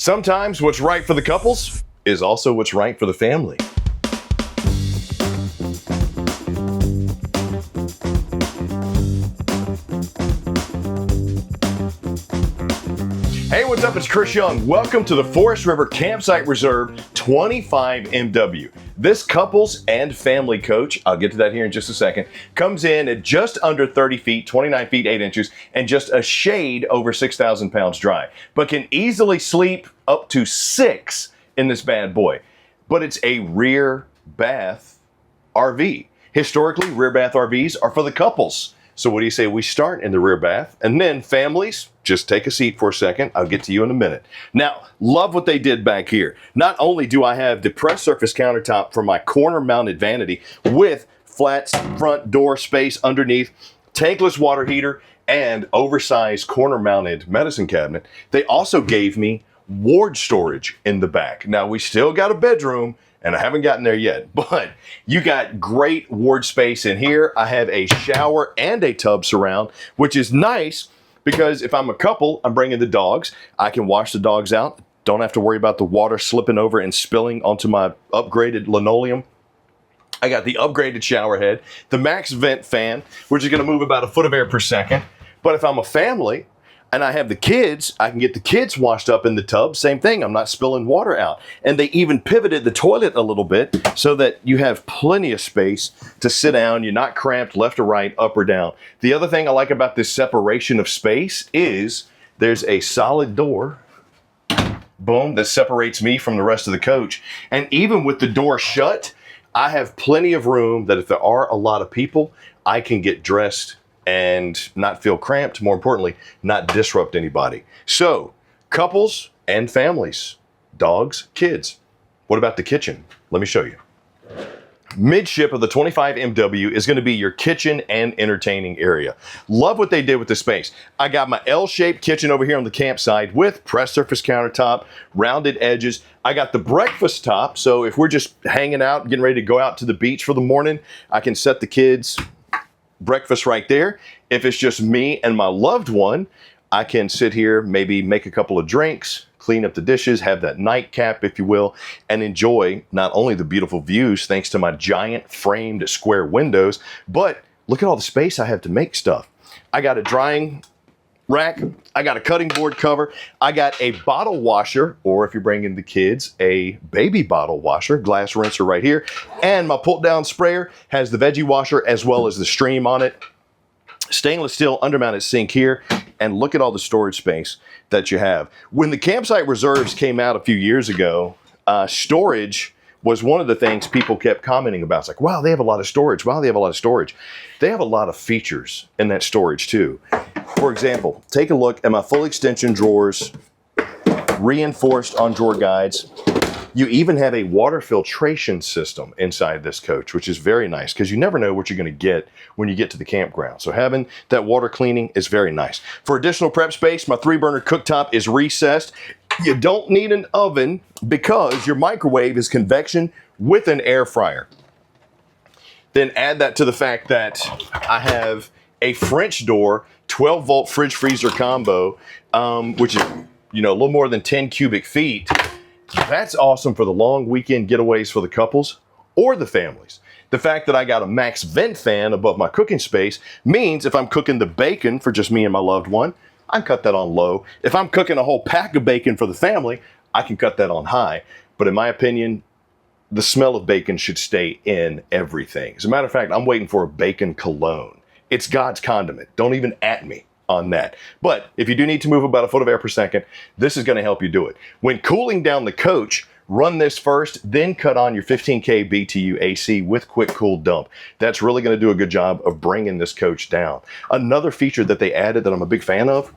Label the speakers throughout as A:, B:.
A: Sometimes what's right for the couples is also what's right for the family. Hey, what's up? It's Chris Young. Welcome to the Forest River Campsite Reserve 25 MW. This couples and family coach, I'll get to that here in just a second, comes in at just under 30 feet, 29 feet, 8 inches, and just a shade over 6,000 pounds dry, but can easily sleep up to 6 in this bad boy. But it's a rear bath RV. Historically, rear bath RVs are for the couples. So what do you say we start in the rear bath, and then families, just take a seat for a second. I'll get to you in a minute. Now, love what they did back here. Not only do I have depressed surface countertop for my corner mounted vanity with flat front door space underneath, tankless water heater, and oversized corner mounted medicine cabinet, they also gave me ward storage in the back. Now, we still got a bedroom, and I haven't gotten there yet, but you got great ward space in here. I have a shower and a tub surround, which is nice because if I'm a couple, I'm bringing the dogs. I can wash the dogs out. Don't have to worry about the water slipping over and spilling onto my upgraded linoleum. I got the upgraded shower head, the max vent fan, which is gonna move about a foot of air per second. But if I'm a family, and I have the kids, I can get the kids washed up in the tub. Same thing, I'm not spilling water out. And they even pivoted the toilet a little bit so that you have plenty of space to sit down. You're not cramped left or right, up or down. The other thing I like about this separation of space is there's a solid door, boom, that separates me from the rest of the coach. And even with the door shut, I have plenty of room that if there are a lot of people, I can get dressed and not feel cramped, more importantly, not disrupt anybody. So, couples and families, dogs, kids. What about the kitchen? Let me show you. Midship of the 25 MW is going to be your kitchen and entertaining area. Love what they did with the space. I got my L-shaped kitchen over here on the campsite with pressed surface countertop, rounded edges. I got the breakfast top, so if we're just hanging out, getting ready to go out to the beach for the morning, I can set the kids' breakfast right there. If it's just me and my loved one, I can sit here, maybe make a couple of drinks, clean up the dishes, have that nightcap, if you will, and enjoy not only the beautiful views thanks to my giant framed square windows, but look at all the space I have to make stuff. I got a drying rack, I got a cutting board cover, I got a bottle washer, or if you're bringing the kids, a baby bottle washer, glass rinser right here, and my pull down sprayer has the veggie washer as well as the stream on it. Stainless steel undermounted sink here, and look at all the storage space that you have. When the campsite reserves came out a few years ago, storage was one of the things people kept commenting about. It's like, wow, they have a lot of storage. Wow, they have a lot of storage. They have a lot of features in that storage too. For example, take a look at my full extension drawers, reinforced on drawer guides. You even have a water filtration system inside this coach, which is very nice because you never know what you're going to get when you get to the campground. So having that water cleaning is very nice. For additional prep space, my 3-burner cooktop is recessed. You don't need an oven because your microwave is convection with an air fryer. Then add that to the fact that I have a French door 12-volt fridge freezer combo, which is, you know, a little more than 10 cubic feet. That's awesome for the long weekend getaways for the couples or the families. The fact that I got a max vent fan above my cooking space means if I'm cooking the bacon for just me and my loved one, I can cut that on low. If I'm cooking a whole pack of bacon for the family, I can cut that on high. But in my opinion, the smell of bacon should stay in everything. As a matter of fact, I'm waiting for a bacon cologne. It's God's condiment. Don't even at me on that. But if you do need to move about a foot of air per second, this is going to help you do it. When cooling down the coach, run this first, then cut on your 15K BTU AC with quick cool dump. That's really going to do a good job of bringing this coach down. Another feature that they added that I'm a big fan of,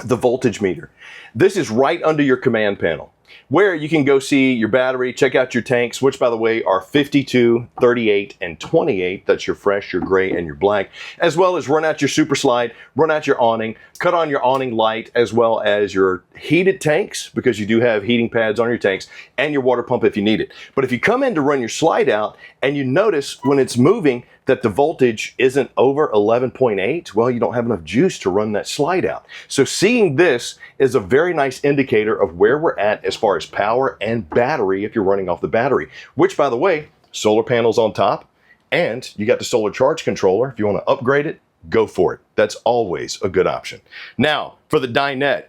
A: the voltage meter. This is right under your command panel, where you can go see your battery, check out your tanks, which by the way are 52, 38, and 28. That's your fresh, your gray, and your black, as well as run out your super slide, run out your awning, cut on your awning light, as well as your heated tanks, because you do have heating pads on your tanks, and your water pump if you need it. But if you come in to run your slide out and you notice when it's moving, that the voltage isn't over 11.8, well, you don't have enough juice to run that slide out. So seeing this is a very nice indicator of where we're at as far as power and battery if you're running off the battery, which, by the way, solar panels on top, and you got the solar charge controller. If you want to upgrade it, go for it. That's always a good option. Now, for the dinette,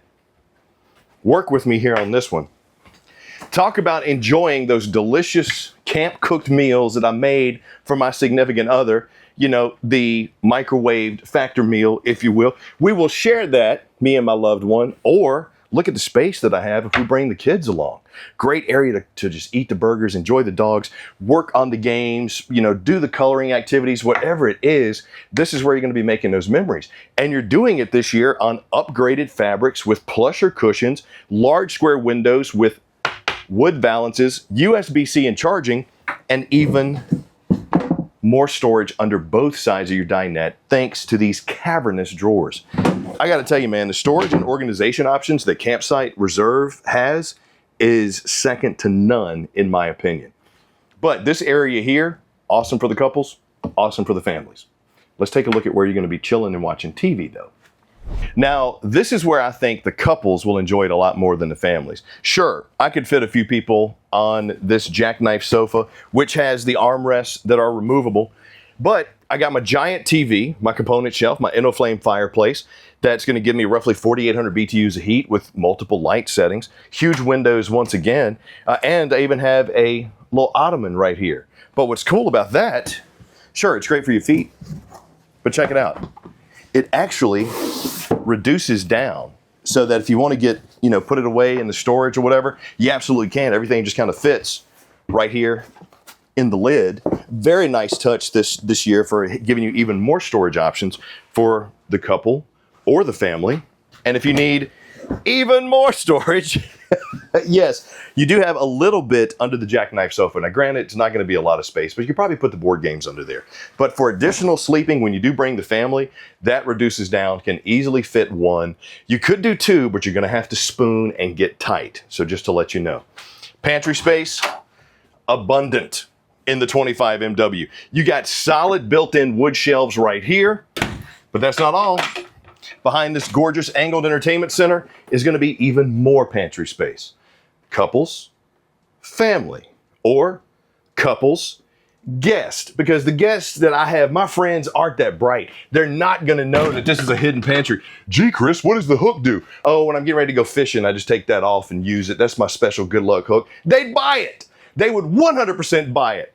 A: work with me here on this one. Talk about enjoying those delicious camp cooked meals that I made for my significant other, you know, the microwaved factor meal, if you will. We will share that, me and my loved one, or look at the space that I have if we bring the kids along. Great area to just eat the burgers, enjoy the dogs, work on the games, you know, do the coloring activities, whatever it is. This is where you're going to be making those memories. And you're doing it this year on upgraded fabrics with plusher cushions, large square windows with wood balances, USB-C and charging, and even more storage under both sides of your dinette thanks to these cavernous drawers. I got to tell you, man, the storage and organization options that Campsite Reserve has is second to none in my opinion. But this area here, awesome for the couples, awesome for the families. Let's take a look at where you're going to be chilling and watching TV though. Now, this is where I think the couples will enjoy it a lot more than the families. Sure, I could fit a few people on this jackknife sofa, which has the armrests that are removable, but I got my giant TV, my component shelf, my InnoFlame fireplace, that's going to give me roughly 4,800 BTUs of heat with multiple light settings, huge windows once again, and I even have a little ottoman right here. But what's cool about that, sure, it's great for your feet, but check it out. It actually reduces down so that if you want to get, you know, put it away in the storage or whatever, you absolutely can. Everything just kind of fits right here in the lid. Very nice touch this year for giving you even more storage options for the couple or the family. And if you need even more storage, yes, you do have a little bit under the jackknife sofa. Now, granted, it's not going to be a lot of space, but you could probably put the board games under there. But for additional sleeping, when you do bring the family, that reduces down, can easily fit one. You could do two, but you're going to have to spoon and get tight. So just to let you know. Pantry space, abundant in the 25 MW. You got solid built-in wood shelves right here, but that's not all. Behind this gorgeous angled entertainment center is going to be even more pantry space. Couples, family, or couples, guest. Because the guests that I have, my friends aren't that bright. They're not going to know that this is a hidden pantry. Gee, Chris, what does the hook do? Oh, when I'm getting ready to go fishing, I just take that off and use it. That's my special good luck hook. They'd buy it. They would 100% buy it.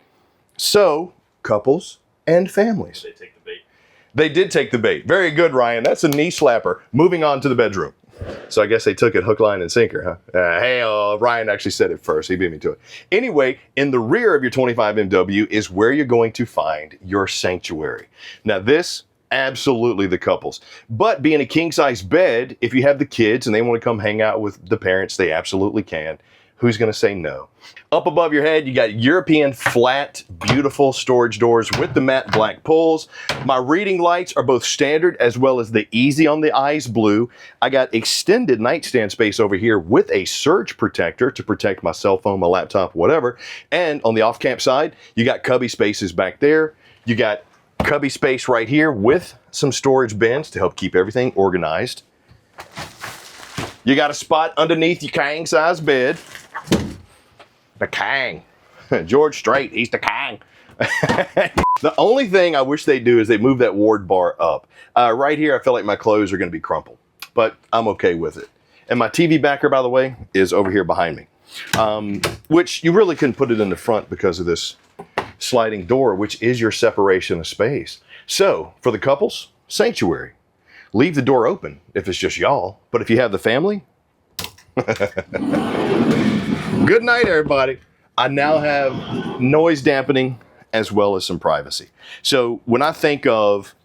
A: So, couples and families.
B: They take the bait.
A: They did take the bait. Very good, Ryan. That's a knee slapper. Moving on to the bedroom. So I guess they took it hook, line, and sinker, huh? Ryan actually said it first. He beat me to it. Anyway, in the rear of your 25 MW is where you're going to find your sanctuary. Now this, absolutely the couples. But being a king-size bed, if you have the kids and they want to come hang out with the parents, they absolutely can. Who's going to say no? Up above your head, you got European flat, beautiful storage doors with the matte black pulls. My reading lights are both standard as well as the easy on the eyes blue. I got extended nightstand space over here with a surge protector to protect my cell phone, my laptop, whatever. And on the off-camp side, you got cubby spaces back there. You got cubby space right here with some storage bins to help keep everything organized. You got a spot underneath your king-size bed. The king. George Strait, he's the king. The only thing I wish they'd do is they move that ward bar up. Right here, I feel like my clothes are going to be crumpled, but I'm okay with it. And my TV backer, by the way, is over here behind me, which you really couldn't put it in the front because of this sliding door, which is your separation of space. So for the couples, sanctuary. Leave the door open if it's just y'all, but if you have the family, good night, everybody. I now have noise dampening as well as some privacy. So when I think of,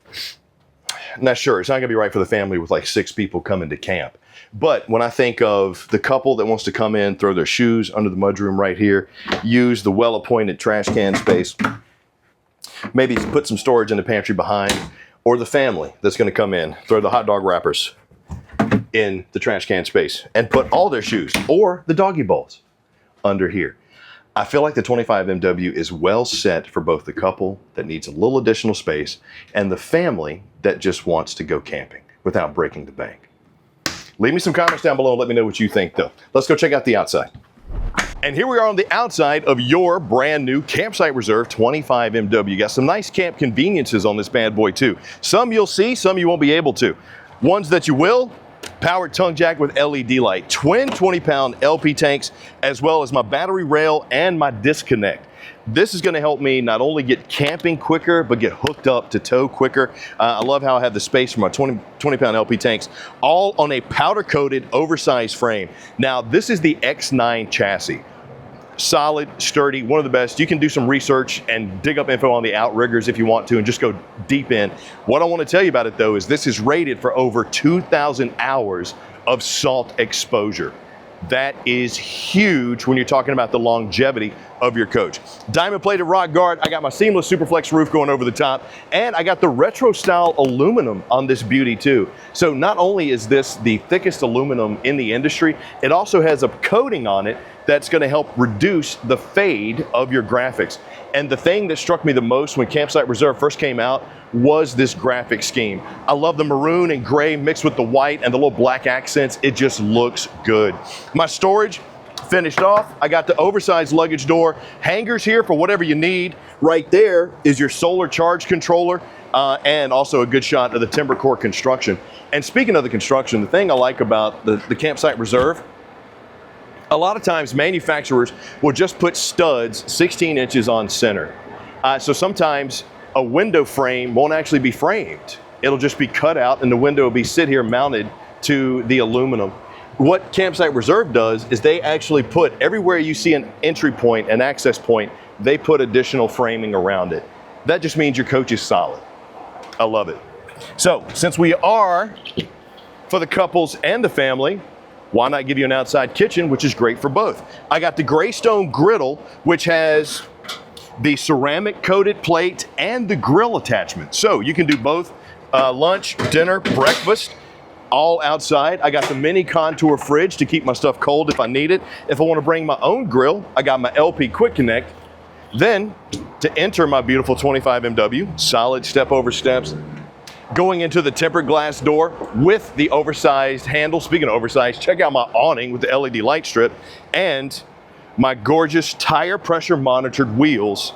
A: now sure, it's not gonna be right for the family with like 6 people coming to camp. But when I think of the couple that wants to come in, throw their shoes under the mudroom right here, use the well-appointed trash can space, maybe put some storage in the pantry behind, or the family that's gonna come in, throw the hot dog wrappers in the trash can space and put all their shoes or the doggy bowls under here. I feel like the 25MW is well set for both the couple that needs a little additional space and the family that just wants to go camping without breaking the bank. Leave me some comments down below and let me know what you think though. Let's go check out the outside. And here we are on the outside of your brand new Campsite Reserve 25MW. Got some nice camp conveniences on this bad boy too. Some you'll see, some you won't be able to. Ones that you will, powered tongue jack with LED light, twin 20-pound LP tanks, as well as my battery rail and my disconnect. This is going to help me not only get camping quicker, but get hooked up to tow quicker. I love how I have the space for my 20-pound LP tanks, all on a powder-coated, oversized frame. Now, this is the X9 chassis. Solid, sturdy, one of the best. You can do some research and dig up info on the outriggers if you want to and just go deep in. What I want to tell you about it though is this is rated for over 2,000 hours of salt exposure. That is huge when you're talking about the longevity of your coach. Diamond plated rock guard. I got my seamless Superflex roof going over the top, and I got the retro style aluminum on this beauty too. So not only is this the thickest aluminum in the industry, it also has a coating on it that's going to help reduce the fade of your graphics. And the thing that struck me the most when Campsite Reserve first came out was this graphic scheme. I love the maroon and gray mixed with the white and the little black accents. It just looks good. My storage finished off. I got the oversized luggage door, hangers here for whatever you need. Right there is your solar charge controller and also a good shot of the timber core construction. And speaking of the construction, the thing I like about the Campsite Reserve, a lot of times manufacturers will just put studs 16 inches on center. So sometimes a window frame won't actually be framed. It'll just be cut out and the window will be sit here mounted to the aluminum. What Campsite Reserve does is they actually put everywhere you see an entry point, an access point, they put additional framing around it. That just means your coach is solid. I love it. So since we are for the couples and the family, why not give you an outside kitchen, which is great for both. I got the Greystone griddle, which has the ceramic coated plate and the grill attachment. So you can do both lunch, dinner, breakfast, all outside. I got the mini contour fridge to keep my stuff cold if I need it. If I want to bring my own grill, I got my LP Quick Connect. Then to enter my beautiful 25MW, solid step over steps, going into the tempered glass door with the oversized handle. Speaking of oversized, check out my awning with the LED light strip and my gorgeous tire pressure monitored wheels.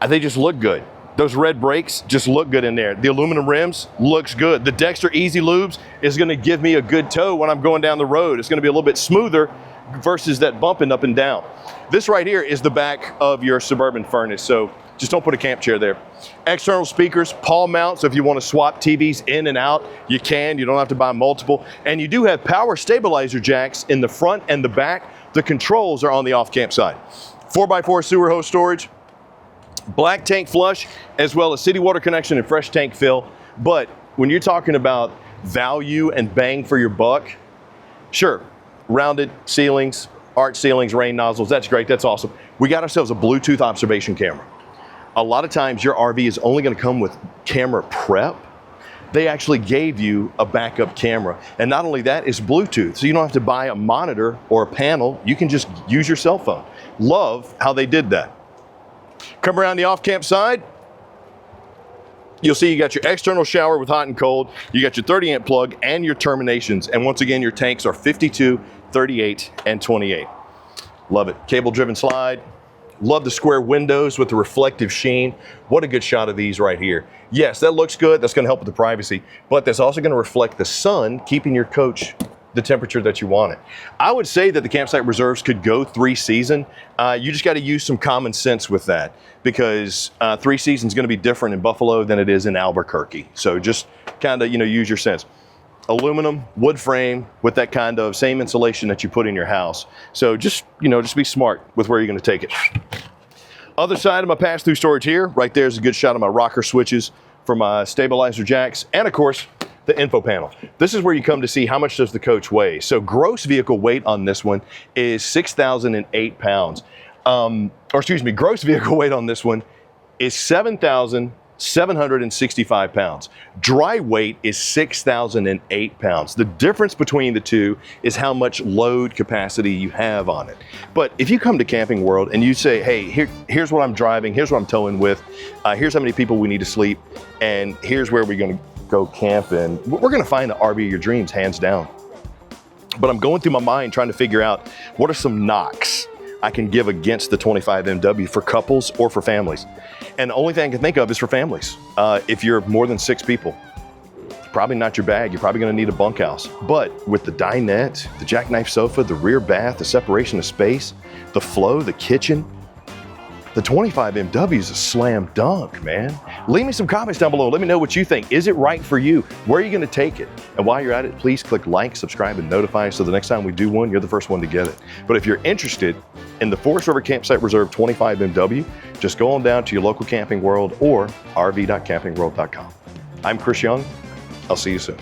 A: They just look good. Those red brakes just look good in there. The aluminum rims looks good. The Dexter Easy Lubes is gonna give me a good tow when I'm going down the road. It's gonna be a little bit smoother versus that bumping up and down. This right here is the back of your Suburban furnace, so just don't put a camp chair there. External speakers, Paul mount, so if you want to swap TVs in and out, you can. You don't have to buy multiple. And you do have power stabilizer jacks in the front and the back. The controls are on the off-camp side. 4x4 sewer hose storage, black tank flush, as well as city water connection and fresh tank fill. But when you're talking about value and bang for your buck, sure, rounded ceilings, arch ceilings, rain nozzles, that's great, that's awesome. We got ourselves a Bluetooth observation camera. A lot of times your RV is only going to come with camera prep. They actually gave you a backup camera. And not only that, it's Bluetooth. So you don't have to buy a monitor or a panel. You can just use your cell phone. Love how they did that. Come around the off-camp side. You'll see you got your external shower with hot and cold. You got your 30-amp plug and your terminations. And once again, your tanks are 52, 38, and 28. Love it. Cable-driven slide. Love the square windows with the reflective sheen. What a good shot of these right here. Yes, that looks good. That's going to help with the privacy, but that's also going to reflect the sun, keeping your coach the temperature that you want it. I would say that the Campsite Reserves could go 3 season. You just got to use some common sense with that because 3 season is going to be different in Buffalo than it is in Albuquerque. So just kind of, use your sense. Aluminum, wood frame with that kind of same insulation that you put in your house. So just be smart with where you're going to take it. Other side of my pass-through storage here, right there's a good shot of my rocker switches for my stabilizer jacks, and of course, the info panel. This is where you come to see how much does the coach weigh. So gross vehicle weight on this one is 6,008 pounds. Gross vehicle weight on this one is 7,700 765 pounds. Dry weight is 6,008 pounds. The difference between the two is how much load capacity you have on it. But if you come to Camping World and you say, hey, here's what I'm driving, here's what I'm towing with, here's how many people we need to sleep, and here's where we're gonna go camping, we're gonna find the RV of your dreams, hands down. But I'm going through my mind trying to figure out what are some knocks I can give against the 25 MW for couples or for families. And the only thing I can think of is for families. If you're more than 6 people, it's probably not your bag. You're probably gonna need a bunkhouse. But with the dinette, the jackknife sofa, the rear bath, the separation of space, the flow, the kitchen, the 25 MW is a slam dunk, man. Leave me some comments down below. Let me know what you think. Is it right for you? Where are you gonna take it? And while you're at it, please click like, subscribe, and notify so the next time we do one, you're the first one to get it. But if you're interested in the Forest River Campsite Reserve 25 MW, just go on down to your local Camping World or rv.campingworld.com. I'm Chris Young. I'll see you soon.